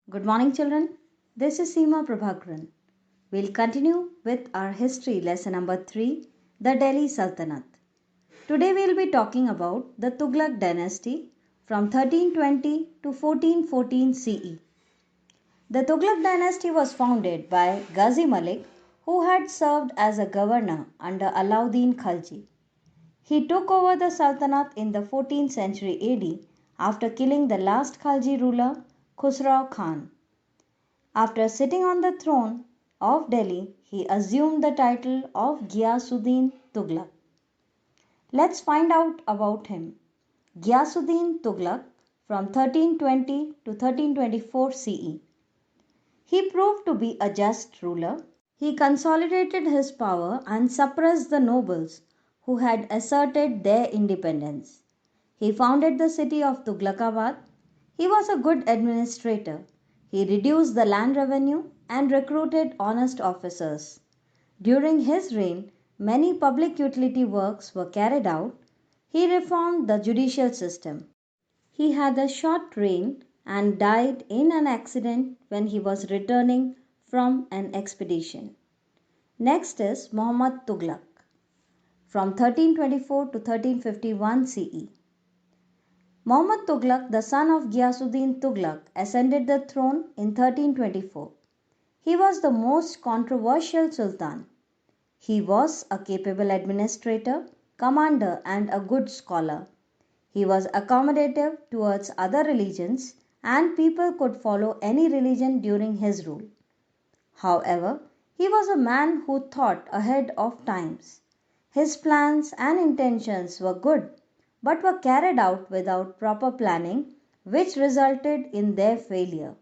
Good morning, children. This is Seema Prabhakaran. We'll continue with our history lesson number 3, the Delhi Sultanate. Today we'll be talking about the Tughlaq dynasty from 1320 to 1414 CE. The Tughlaq dynasty was founded by Ghazi Malik, who had served as a governor under Alauddin Khalji. He took over the Sultanate in the 14th century AD after killing the last Khalji ruler, Khusrau Khan. After sitting on the throne of Delhi, he assumed the title of Ghiyasuddin Tughlaq. Let's find out about him. Ghiyasuddin Tughlaq from 1320 to 1324 CE. He proved to be a just ruler. He consolidated his power and suppressed the nobles who had asserted their independence. He founded the city of Tughlaqabad. He was a good administrator. He reduced the land revenue and recruited honest officers. During his reign, many public utility works were carried out. He reformed the judicial system. He had a short reign and died in an accident when he was returning from an expedition. Next is Muhammad Tughlaq from 1324 to 1351 CE. Muhammad Tughlaq, the son of Ghiyasuddin Tughlaq, ascended the throne in 1324. He was the most controversial sultan. He was a capable administrator, commander, and a good scholar. He was accommodative towards other religions, and people could follow any religion during his rule. However, he was a man who thought ahead of times. His plans and intentions were good, but were carried out without proper planning, which resulted in their failure.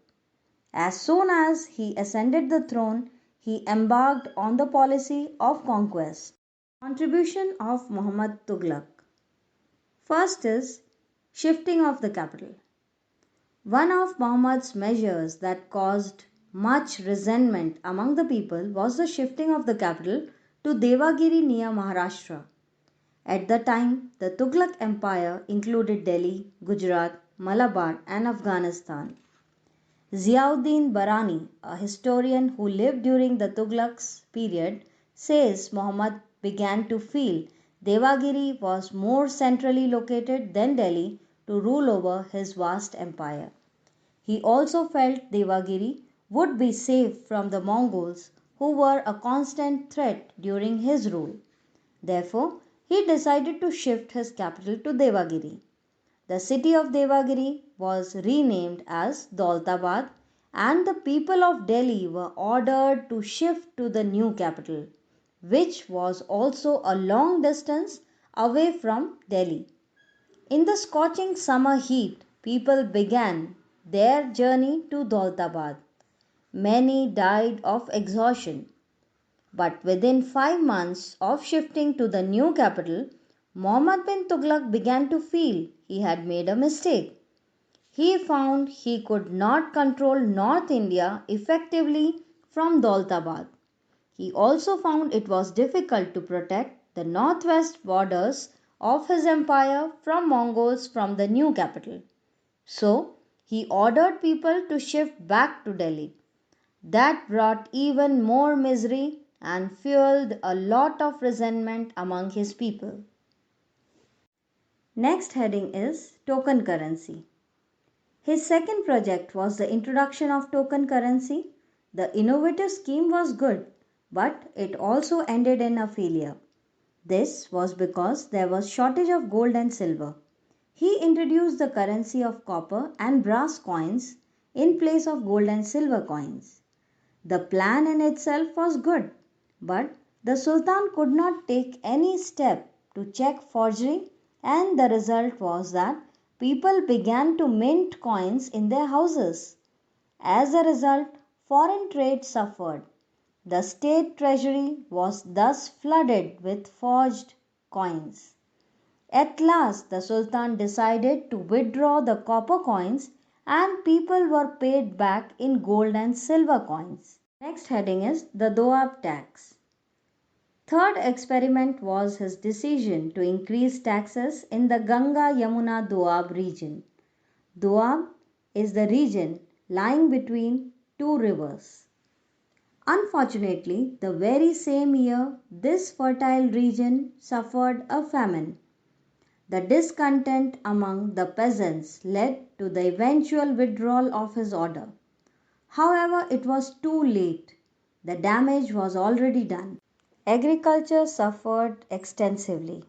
As soon as he ascended the throne, he embarked on the policy of conquest. Contribution of Muhammad Tughlaq. First is shifting of the capital. One of Muhammad's measures that caused much resentment among the people was the shifting of the capital to Devagiri near Maharashtra. At the time, the Tughlaq Empire included Delhi, Gujarat, Malabar, and Afghanistan. Ziauddin Barani, a historian who lived during the Tughlaq's period, says Muhammad began to feel Devagiri was more centrally located than Delhi to rule over his vast empire. He also felt Devagiri would be safe from the Mongols, who were a constant threat during his rule. Therefore, he decided to shift his capital to Devagiri. The city of Devagiri was renamed as Daulatabad, and the people of Delhi were ordered to shift to the new capital, which was also a long distance away from Delhi. In the scorching summer heat, people began their journey to Daulatabad. Many died of exhaustion. But within 5 months of shifting to the new capital, Muhammad bin Tughlaq began to feel he had made a mistake. He found he could not control North India effectively from Daulatabad. He also found it was difficult to protect the northwest borders of his empire from Mongols from the new capital. So, he ordered people to shift back to Delhi. That brought even more misery and fueled a lot of resentment among his people. Next heading is token currency. His second project was the introduction of token currency. The innovative scheme was good, but it also ended in a failure. This was because there was shortage of gold and silver. He introduced the currency of copper and brass coins in place of gold and silver coins. The plan in itself was good, but the Sultan could not take any step to check forgery, and the result was that people began to mint coins in their houses. As a result, foreign trade suffered. The state treasury was thus flooded with forged coins. At last, the Sultan decided to withdraw the copper coins, and people were paid back in gold and silver coins. Next heading is the Doab tax. Third experiment was his decision to increase taxes in the Ganga Yamuna Doab region. Doab is the region lying between two rivers. Unfortunately, the very same year, this fertile region suffered a famine. The discontent among the peasants led to the eventual withdrawal of his order. However, it was too late. The damage was already done. Agriculture suffered extensively.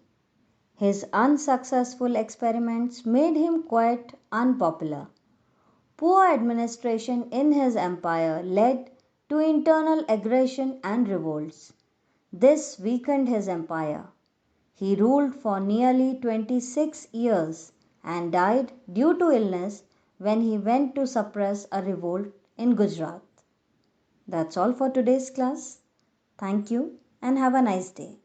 His unsuccessful experiments made him quite unpopular. Poor administration in his empire led to internal aggression and revolts. This weakened his empire. He ruled for nearly 26 years and died due to illness when he went to suppress a revolt in Gujarat. That's all for today's class. Thank you and have a nice day.